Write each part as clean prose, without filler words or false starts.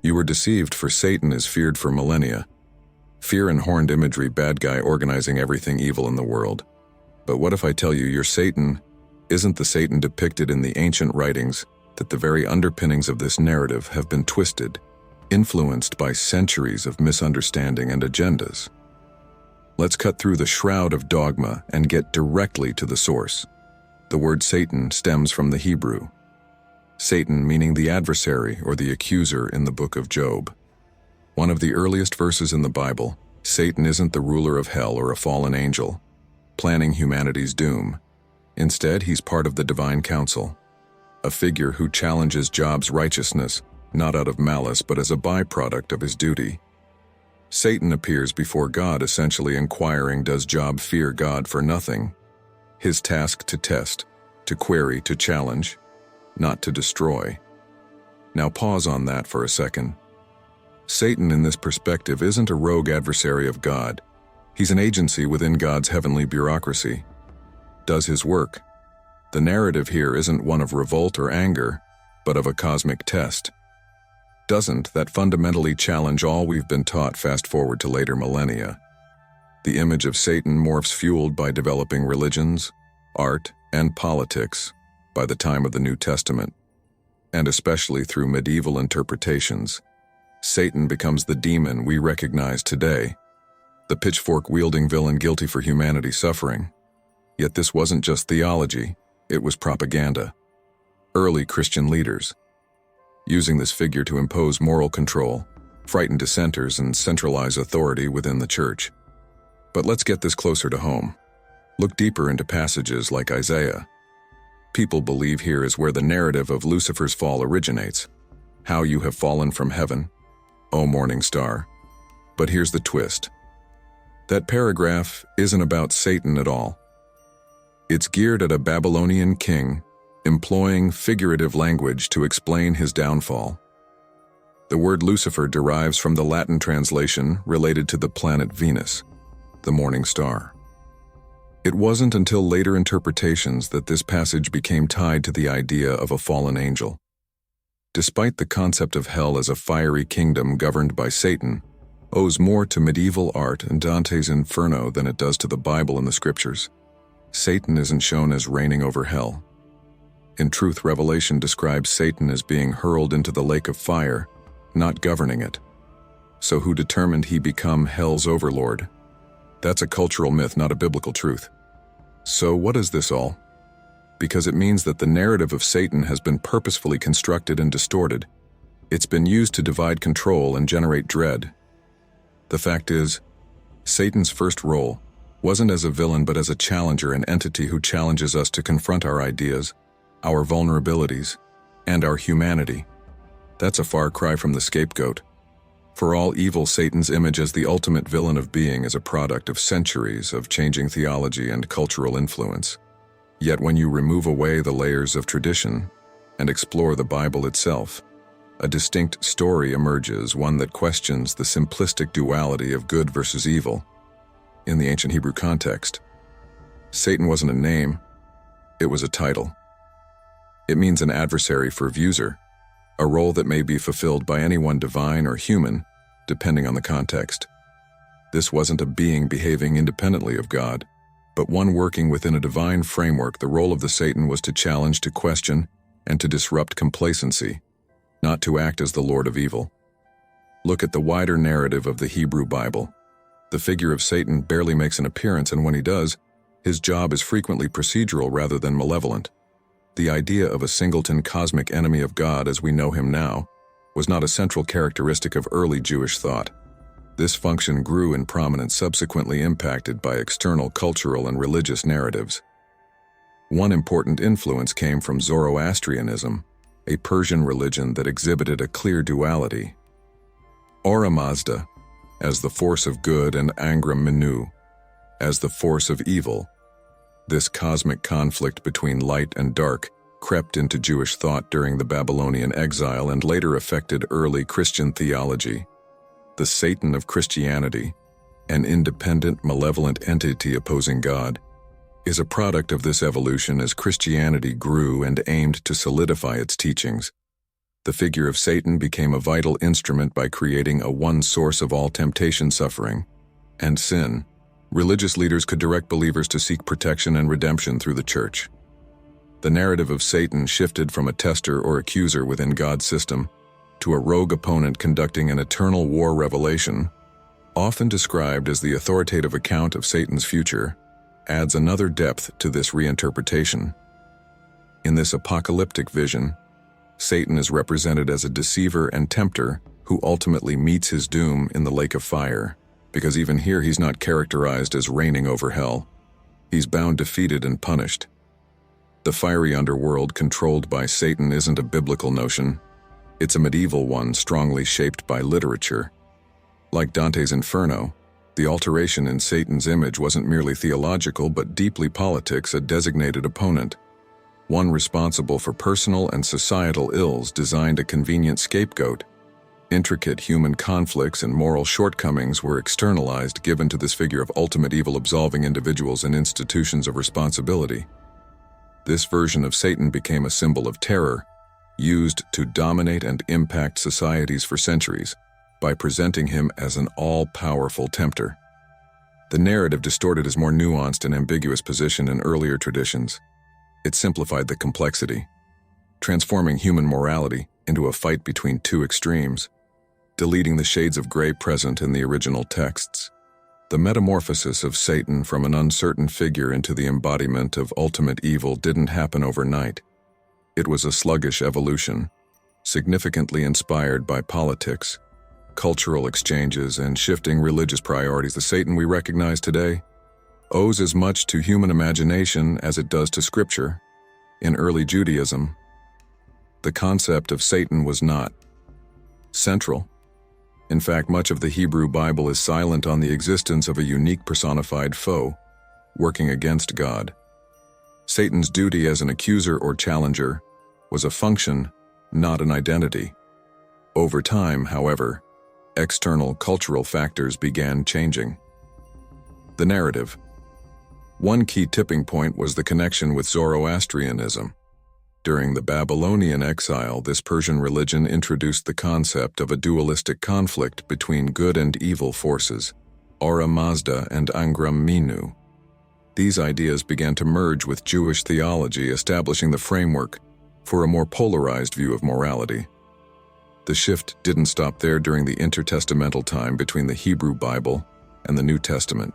You were deceived, for Satan is feared for millennia. Fear and horned imagery, bad guy organizing everything evil in the world. But what if I tell you your Satan isn't the Satan depicted in the ancient writings, that the very underpinnings of this narrative have been twisted, influenced by centuries of misunderstanding and agendas? Let's cut through the shroud of dogma and get directly to the source. The word Satan stems from the Hebrew. Satan meaning the adversary or the accuser in the book of Job. One of the earliest verses in the Bible, Satan isn't the ruler of hell or a fallen angel, planning humanity's doom. Instead, he's part of the divine council, a figure who challenges Job's righteousness, not out of malice but as a byproduct of his duty. Satan appears before God, essentially inquiring, does Job fear God for nothing? His task to test, to query, to challenge, not to destroy. Now pause on that for a second. Satan in this perspective isn't a rogue adversary of God. He's an agency within God's heavenly bureaucracy. Does his work. The narrative here isn't one of revolt or anger, but of a cosmic test. Doesn't that fundamentally challenge all we've been taught fast forward to later millennia? The image of Satan morphs fueled by developing religions, art, and politics by the time of the New Testament, and especially through medieval interpretations. Satan becomes the demon we recognize today, the pitchfork-wielding villain guilty for humanity's suffering. Yet this wasn't just theology, it was propaganda. Early Christian leaders, using this figure to impose moral control, frighten dissenters, and centralize authority within the church. But let's get this closer to home. Look deeper into passages like Isaiah. People believe here is where the narrative of Lucifer's fall originates. How you have fallen from heaven, O morning star. But here's the twist. That paragraph isn't about Satan at all. It's geared at a Babylonian king, employing figurative language to explain his downfall. The word Lucifer derives from the Latin translation related to the planet Venus, the morning star. It wasn't until later interpretations that this passage became tied to the idea of a fallen angel. Despite the concept of hell as a fiery kingdom governed by Satan, owes more to medieval art and Dante's Inferno than it does to the Bible and the scriptures. Satan isn't shown as reigning over hell. In truth, Revelation describes Satan as being hurled into the lake of fire, not governing it. So who determined he become hell's overlord? That's a cultural myth, not a biblical truth. So what is this all? Because it means that the narrative of Satan has been purposefully constructed and distorted. It's been used to divide control and generate dread. The fact is, Satan's first role wasn't as a villain but as a challenger, an entity who challenges us to confront our ideas, our vulnerabilities, and our humanity. That's a far cry from the scapegoat. For all evil, Satan's image as the ultimate villain of being is a product of centuries of changing theology and cultural influence. Yet when you remove away the layers of tradition and explore the Bible itself, a distinct story emerges, one that questions the simplistic duality of good versus evil. In the ancient Hebrew context, Satan wasn't a name, it was a title. It means an adversary for Vuser, a role that may be fulfilled by anyone divine or human, depending on the context. This wasn't a being behaving independently of God, but one working within a divine framework. The role of the Satan was to challenge, to question, and to disrupt complacency, not to act as the Lord of evil. Look at the wider narrative of the Hebrew Bible. The figure of Satan barely makes an appearance, and when he does, his job is frequently procedural rather than malevolent. The idea of a singleton cosmic enemy of God as we know him now was not a central characteristic of early Jewish thought. This function grew in prominence, subsequently impacted by external cultural and religious narratives. One important influence came from Zoroastrianism, a Persian religion that exhibited a clear duality. Ahura Mazda, as the force of good, and Angra Mainyu, as the force of evil. This cosmic conflict between light and dark crept into Jewish thought during the Babylonian exile and later affected early Christian theology. The Satan of Christianity, an independent, malevolent entity opposing God, is a product of this evolution as Christianity grew and aimed to solidify its teachings. The figure of Satan became a vital instrument by creating a one source of all temptation, suffering, and sin. Religious leaders could direct believers to seek protection and redemption through the church. The narrative of Satan shifted from a tester or accuser within God's system to a rogue opponent conducting an eternal war. Revelation, often described as the authoritative account of Satan's future, adds another depth to this reinterpretation. In this apocalyptic vision, Satan is represented as a deceiver and tempter who ultimately meets his doom in the lake of fire, because even here he's not characterized as reigning over hell. He's bound, defeated, and punished. The fiery underworld controlled by Satan isn't a biblical notion. It's a medieval one strongly shaped by literature. Like Dante's Inferno, the alteration in Satan's image wasn't merely theological but deeply politics, a designated opponent. One responsible for personal and societal ills designed a convenient scapegoat. Intricate human conflicts and moral shortcomings were externalized, given to this figure of ultimate evil, absolving individuals and institutions of responsibility. This version of Satan became a symbol of terror, used to dominate and impact societies for centuries, by presenting him as an all-powerful tempter. The narrative distorted his more nuanced and ambiguous position in earlier traditions. It simplified the complexity, transforming human morality into a fight between two extremes, deleting the shades of gray present in the original texts. The metamorphosis of Satan from an uncertain figure into the embodiment of ultimate evil didn't happen overnight. It was a sluggish evolution, significantly inspired by politics, cultural exchanges, and shifting religious priorities. The Satan we recognize today owes as much to human imagination as it does to Scripture. In early Judaism, the concept of Satan was not central. In fact, much of the Hebrew Bible is silent on the existence of a unique personified foe working against God. Satan's duty as an accuser or challenger was a function, not an identity. Over time, however, external cultural factors began changing. The narrative. One key tipping point was the connection with Zoroastrianism. During the Babylonian exile, this Persian religion introduced the concept of a dualistic conflict between good and evil forces, Ahura Mazda and Angra Mainyu. These ideas began to merge with Jewish theology, establishing the framework for a more polarized view of morality. The shift didn't stop there. During the intertestamental time between the Hebrew Bible and the New Testament,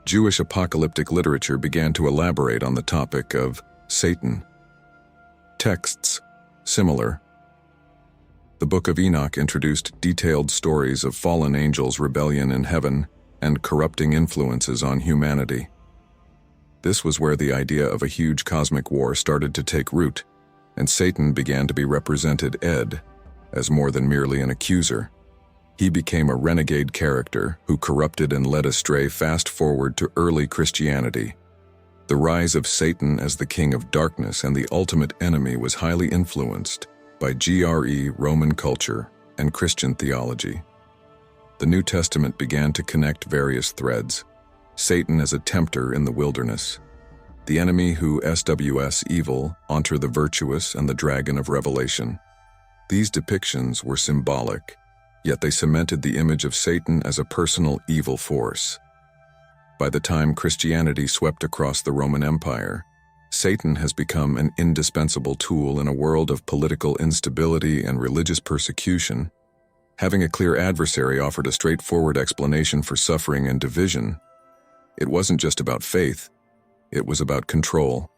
Jewish apocalyptic literature began to elaborate on the topic of Satan. Texts similar. The Book of Enoch introduced detailed stories of fallen angels' rebellion in heaven and corrupting influences on humanity. This was where the idea of a huge cosmic war started to take root, and Satan began to be represented as more than merely an accuser. He became a renegade character who corrupted and led astray. Fast forward to early Christianity. The rise of Satan as the king of darkness and the ultimate enemy was highly influenced by Roman culture and Christian theology. The New Testament began to connect various threads. Satan as a tempter in the wilderness, the enemy who SWS evil, Enter the virtuous, and the dragon of Revelation. These depictions were symbolic, yet they cemented the image of Satan as a personal evil force. By the time Christianity swept across the Roman Empire, Satan has become an indispensable tool in a world of political instability and religious persecution. Having a clear adversary offered a straightforward explanation for suffering and division. It wasn't just about faith, it was about control.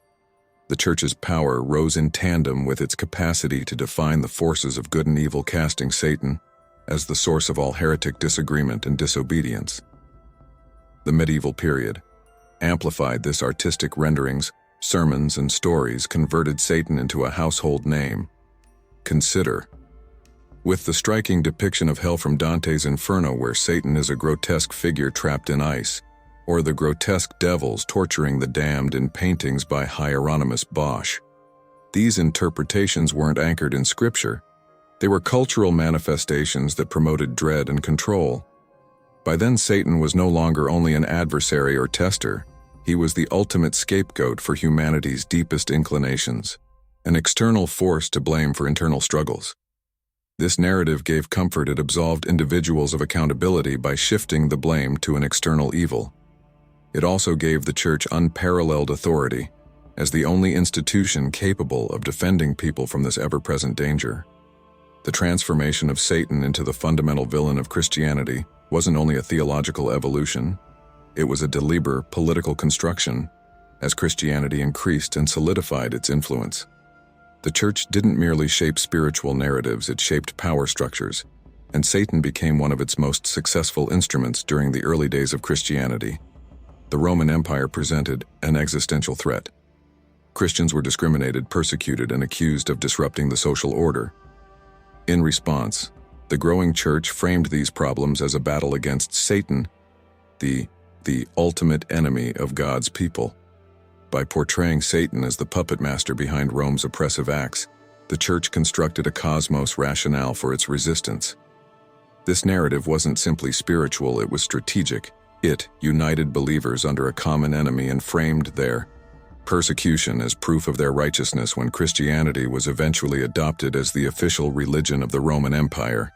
The Church's power rose in tandem with its capacity to define the forces of good and evil, casting Satan as the source of all heretic disagreement and disobedience. The medieval period amplified this. Artistic renderings, sermons, and stories converted Satan into a household name. Consider, with the striking depiction of hell from Dante's Inferno, where Satan is a grotesque figure trapped in ice, or the grotesque devils torturing the damned in paintings by Hieronymus Bosch. These interpretations weren't anchored in Scripture. They were cultural manifestations that promoted dread and control. By then, Satan was no longer only an adversary or tester. He was the ultimate scapegoat for humanity's deepest inclinations. an external force to blame for internal struggles. This narrative gave comfort. It absolved individuals of accountability by shifting the blame to an external evil. It also gave the church unparalleled authority, as the only institution capable of defending people from this ever-present danger. The transformation of Satan into the fundamental villain of Christianity wasn't only a theological evolution, it was a deliberate political construction as Christianity increased and solidified its influence. The church didn't merely shape spiritual narratives, it shaped power structures, and Satan became one of its most successful instruments during the early days of Christianity. The Roman Empire presented an existential threat. Christians were discriminated, persecuted, and accused of disrupting the social order. In response, the growing church framed these problems as a battle against Satan, the ultimate enemy of God's people. By portraying Satan as the puppet master behind Rome's oppressive acts, the church constructed a cosmos rationale for its resistance. This narrative wasn't simply spiritual, it was strategic. It united believers under a common enemy and framed their persecution as proof of their righteousness when Christianity was eventually adopted as the official religion of the Roman Empire.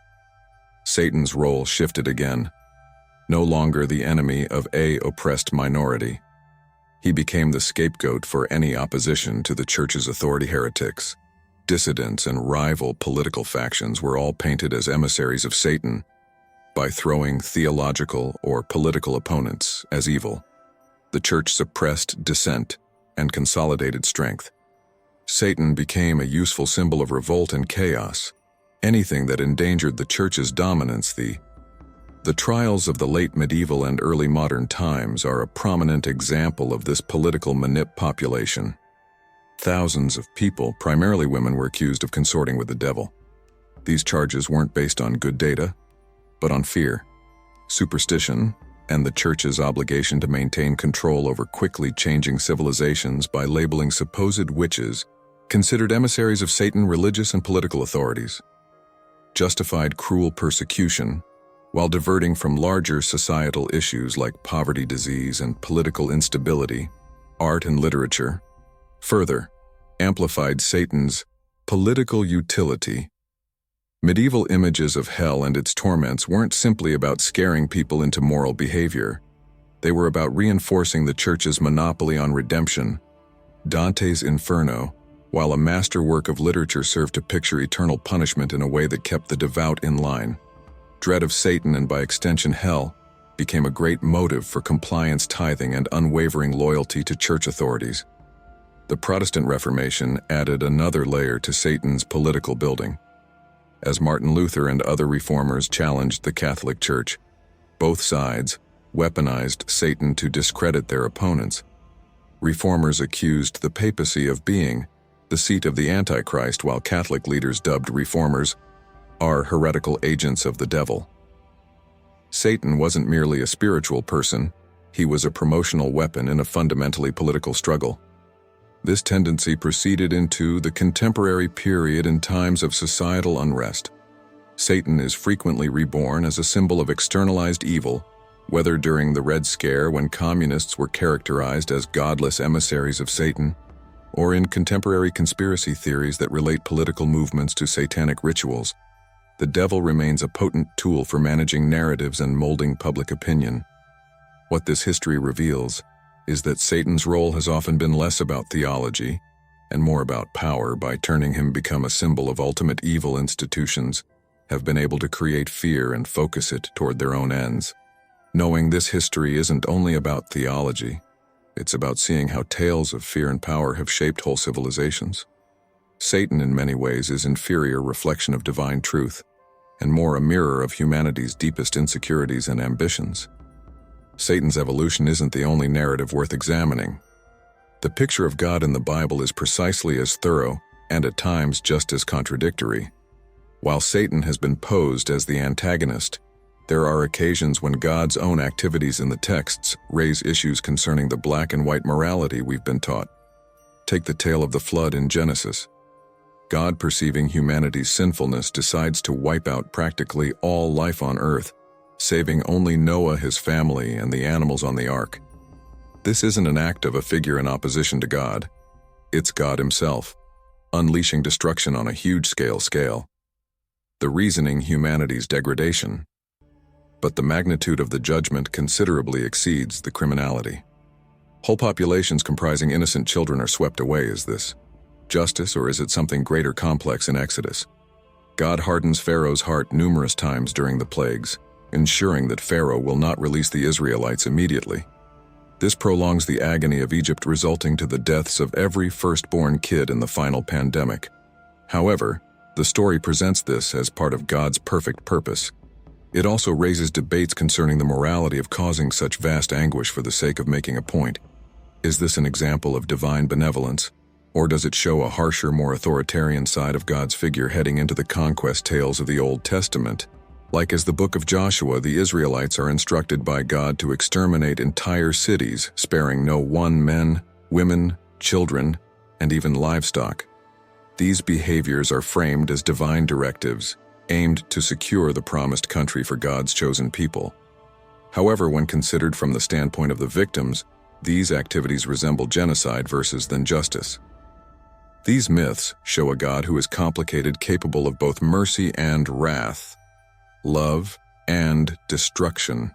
Satan's role shifted again. No longer the enemy of an oppressed minority, he became the scapegoat for any opposition to the church's authority. Heretics, dissidents, and rival political factions were all painted as emissaries of Satan by throwing theological or political opponents as evil. The church suppressed dissent and consolidated strength. Satan became a useful symbol of revolt and chaos. Anything that endangered the church's dominance. The trials of the late medieval and early modern times are a prominent example of this political manipulation. Thousands of people, primarily women, were accused of consorting with the devil. These charges weren't based on good data, but on fear, superstition, and the church's obligation to maintain control over quickly changing civilizations by labeling supposed witches, considered emissaries of Satan, religious and political authorities. Justified cruel persecution, while diverting from larger societal issues like poverty, disease, and political instability. Art and literature further amplified Satan's political utility. Medieval images of hell and its torments weren't simply about scaring people into moral behavior. They were about reinforcing the church's monopoly on redemption. Dante's Inferno, while a masterwork of literature, served to picture eternal punishment in a way that kept the devout in line. Dread of Satan, and by extension hell, became a great motive for compliance, tithing, and unwavering loyalty to church authorities. The Protestant Reformation added another layer to Satan's political building. As Martin Luther and other reformers challenged the Catholic Church, both sides weaponized Satan to discredit their opponents. Reformers accused the papacy of being the seat of the Antichrist, while Catholic leaders dubbed reformers are heretical agents of the devil. Satan wasn't merely a spiritual person, he was a promotional weapon in a fundamentally political struggle. This tendency proceeded into the contemporary period in times of societal unrest. Satan is frequently reborn as a symbol of externalized evil, whether during the Red Scare when communists were characterized as godless emissaries of Satan, or in contemporary conspiracy theories that relate political movements to satanic rituals. The devil remains a potent tool for managing narratives and molding public opinion. What this history reveals is that Satan's role has often been less about theology and more about power. By turning him become a symbol of ultimate evil, institutions have been able to create fear and focus it toward their own ends. Knowing this history isn't only about theology, it's about seeing how tales of fear and power have shaped whole civilizations. Satan in many ways is an inferior reflection of divine truth, and more a mirror of humanity's deepest insecurities and ambitions. Satan's evolution isn't the only narrative worth examining. The picture of God in the Bible is precisely as thorough and at times just as contradictory. While Satan has been posed as the antagonist, there are occasions when God's own activities in the texts raise issues concerning the black and white morality we've been taught. Take the tale of the flood in Genesis. God, perceiving humanity's sinfulness, decides to wipe out practically all life on earth, saving only Noah, his family, and the animals on the ark. This isn't an act of a figure in opposition to God. It's God himself. unleashing destruction on a huge scale. The reasoning humanity's degradation. But the magnitude of the judgment considerably exceeds the criminality. Whole populations comprising innocent children are swept away. Is this justice, or is it something greater complex in Exodus? God hardens Pharaoh's heart numerous times during the plagues, ensuring that Pharaoh will not release the Israelites immediately. This prolongs the agony of Egypt, resulting to the deaths of every firstborn kid in the final pandemic. However, the story presents this as part of God's perfect purpose. It also raises debates concerning the morality of causing such vast anguish for the sake of making a point. Is this an example of divine benevolence, or does it show a harsher, more authoritarian side of God's figure heading into the conquest tales of the Old Testament? Like as the book of Joshua, the Israelites are instructed by God to exterminate entire cities, sparing no one men, women, children, and even livestock. These behaviors are framed as divine directives, aimed to secure the promised country for God's chosen people. However, when considered from the standpoint of the victims, these activities resemble genocide versus than justice. These myths show a God who is complicated, capable of both mercy and wrath, love and destruction.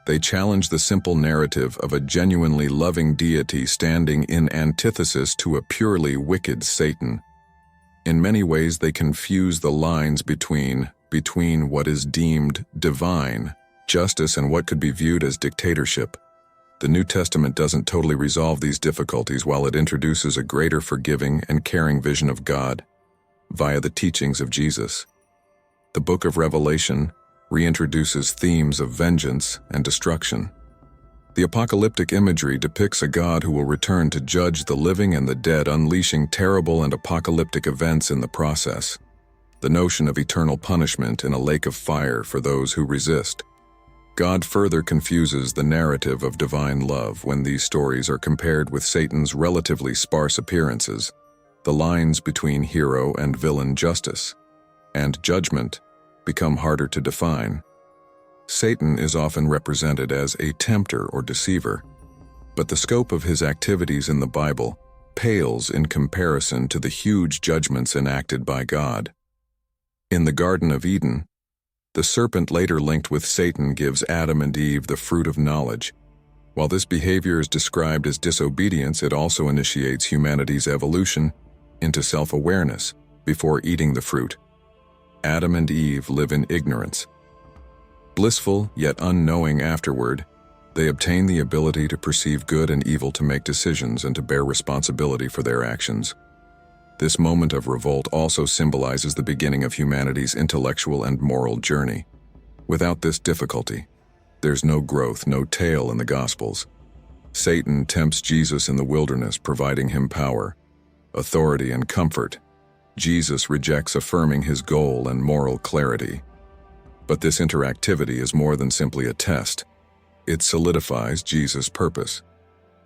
They challenge the simple narrative of a genuinely loving deity standing in antithesis to a purely wicked Satan. In many ways, they confuse the lines between what is deemed divine justice and what could be viewed as dictatorship. The New Testament doesn't totally resolve these difficulties, while it introduces a greater forgiving and caring vision of God via the teachings of Jesus. The book of Revelation reintroduces themes of vengeance and destruction. The apocalyptic imagery depicts a God who will return to judge the living and the dead, unleashing terrible and apocalyptic events in the process. The notion of eternal punishment in a lake of fire for those who resist. God further confuses the narrative of divine love when these stories are compared with Satan's relatively sparse appearances. The lines between hero and villain justice and judgment become harder to define. Satan is often represented as a tempter or deceiver, but the scope of his activities in the Bible pales in comparison to the huge judgments enacted by God. In the Garden of Eden, the serpent, later linked with Satan, gives Adam and Eve the fruit of knowledge. While this behavior is described as disobedience, it also initiates humanity's evolution into self-awareness before eating the fruit. Adam and Eve live in ignorance. Blissful yet unknowing afterward, they obtain the ability to perceive good and evil, to make decisions, and to bear responsibility for their actions. This moment of revolt also symbolizes the beginning of humanity's intellectual and moral journey. Without this difficulty, there's no growth, no tale in the Gospels. Satan tempts Jesus in the wilderness, providing him power, authority, and comfort. Jesus rejects, affirming his goal and moral clarity. But this interactivity is more than simply a test. It solidifies Jesus' purpose.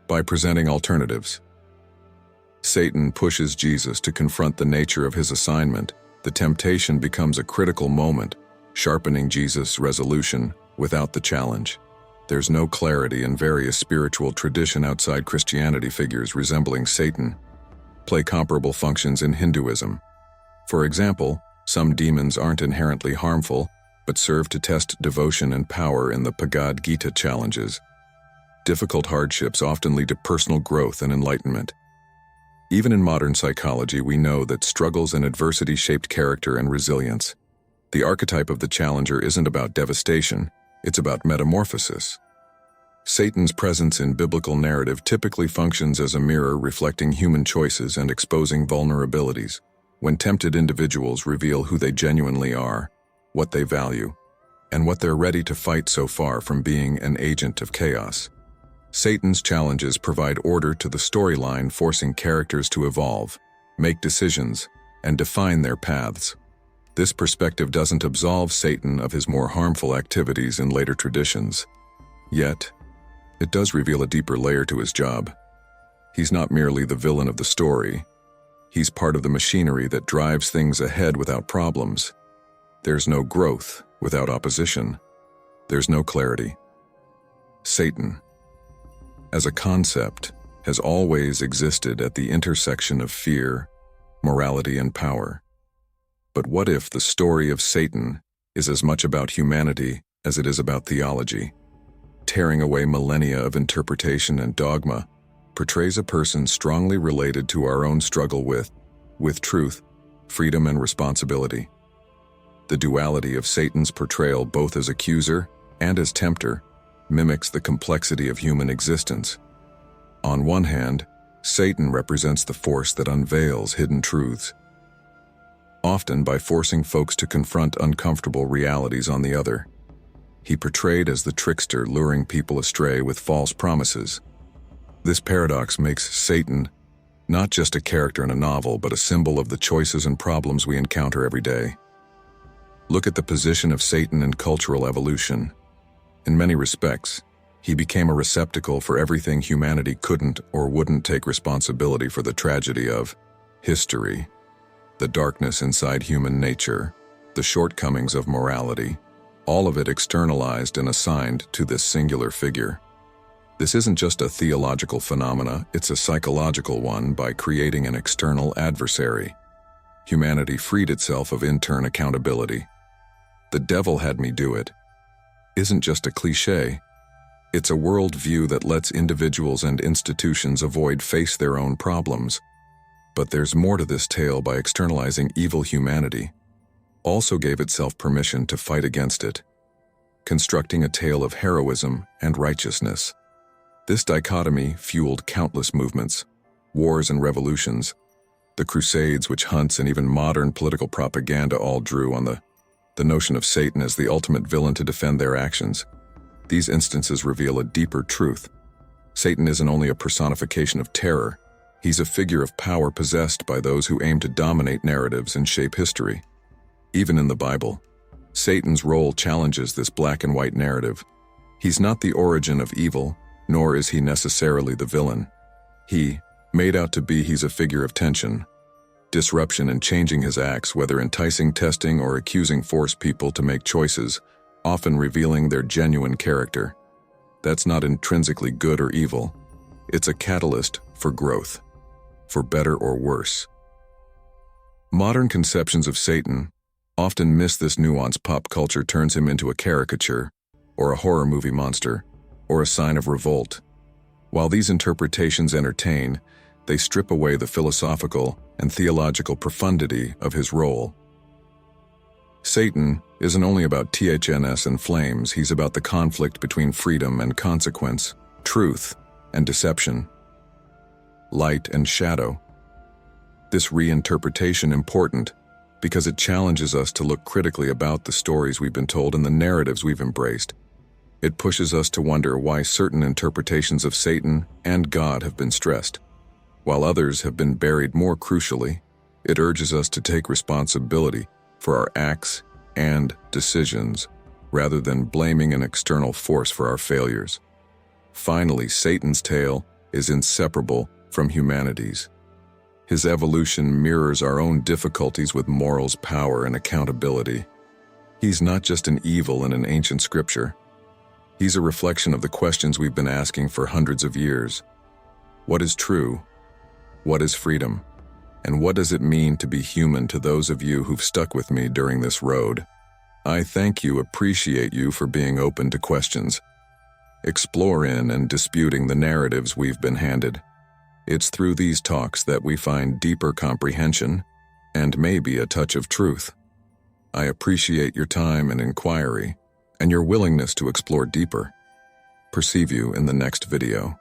By presenting alternatives, Satan pushes Jesus to confront the nature of his assignment. The temptation becomes a critical moment, sharpening Jesus' resolution without the challenge. There's no clarity, in various spiritual traditions outside Christianity. Figures resembling Satan play comparable functions in Hinduism. For example, some demons aren't inherently harmful, but serve to test devotion and power in the Bhagavad Gita challenges. Difficult hardships often lead to personal growth and enlightenment. Even in modern psychology, we know that struggles and adversity shaped character and resilience. The archetype of the challenger isn't about devastation, it's about metamorphosis. Satan's presence in biblical narrative typically functions as a mirror, reflecting human choices and exposing vulnerabilities. When tempted, individuals reveal who they genuinely are, what they value, and what they're ready to fight, so far from being an agent of chaos. Satan's challenges provide order to the storyline, forcing characters to evolve, make decisions, and define their paths. This perspective doesn't absolve Satan of his more harmful activities in later traditions. Yet, it does reveal a deeper layer to his job. He's not merely the villain of the story. He's part of the machinery that drives things ahead without problems. There's no growth without opposition. There's no clarity. Satan, as a concept, has always existed at the intersection of fear, morality, and power. But what if the story of Satan is as much about humanity as it is about theology? Tearing away millennia of interpretation and dogma portrays a person strongly related to our own struggle with truth, freedom, and responsibility. The duality of Satan's portrayal, both as accuser and as tempter, mimics the complexity of human existence. On one hand, Satan represents the force that unveils hidden truths, often by forcing folks to confront uncomfortable realities. On the other, he portrayed as the trickster, luring people astray with false promises. This paradox makes Satan not just a character in a novel, but a symbol of the choices and problems we encounter every day. Look at the position of Satan in cultural evolution. In many respects, he became a receptacle for everything humanity couldn't or wouldn't take responsibility for: the tragedy of history, the darkness inside human nature, the shortcomings of morality, all of it externalized and assigned to this singular figure. This isn't just a theological phenomena, it's a psychological one. By creating an external adversary, humanity freed itself of internal accountability. "The devil had me do it" isn't just a cliché. It's a worldview that lets individuals and institutions face their own problems. But there's more to this tale. By externalizing evil, humanity also gave itself permission to fight against it, constructing a tale of heroism and righteousness. This dichotomy fueled countless movements, wars and revolutions. The Crusades, witch hunts, and even modern political propaganda all drew on the notion of Satan as the ultimate villain to defend their actions. These instances reveal a deeper truth. Satan isn't only a personification of terror, he's a figure of power possessed by those who aim to dominate narratives and shape history. Even in the Bible, Satan's role challenges this black and white narrative. He's not the origin of evil, nor is he necessarily the villain. He's a figure of tension, disruption, and changing his acts, whether enticing, testing, or accusing, force people to make choices, often revealing their genuine character. That's not intrinsically good or evil. It's a catalyst for growth, for better or worse. Modern conceptions of Satan often miss this nuance. Pop culture turns him into a caricature, or a horror movie monster, or a sign of revolt. While these interpretations entertain, they strip away the philosophical and theological profundity of his role. Satan isn't only about THNS and flames, he's about the conflict between freedom and consequence, truth and deception, light and shadow. This reinterpretation important because it challenges us to look critically about the stories we've been told and the narratives we've embraced. It pushes us to wonder why certain interpretations of Satan and God have been stressed, while others have been buried. More crucially, it urges us to take responsibility for our acts and decisions, rather than blaming an external force for our failures. Finally, Satan's tale is inseparable from humanity's. His evolution mirrors our own difficulties with morals, power, and accountability. He's not just an evil in an ancient scripture. He's a reflection of the questions we've been asking for hundreds of years. What is true? What is freedom? And what does it mean to be human? To those of you who've stuck with me during this road, I appreciate you for being open to questions, exploring and disputing the narratives we've been handed. It's through these talks that we find deeper comprehension and maybe a touch of truth. I appreciate your time and inquiry, and your willingness to explore deeper. Perceive you in the next video.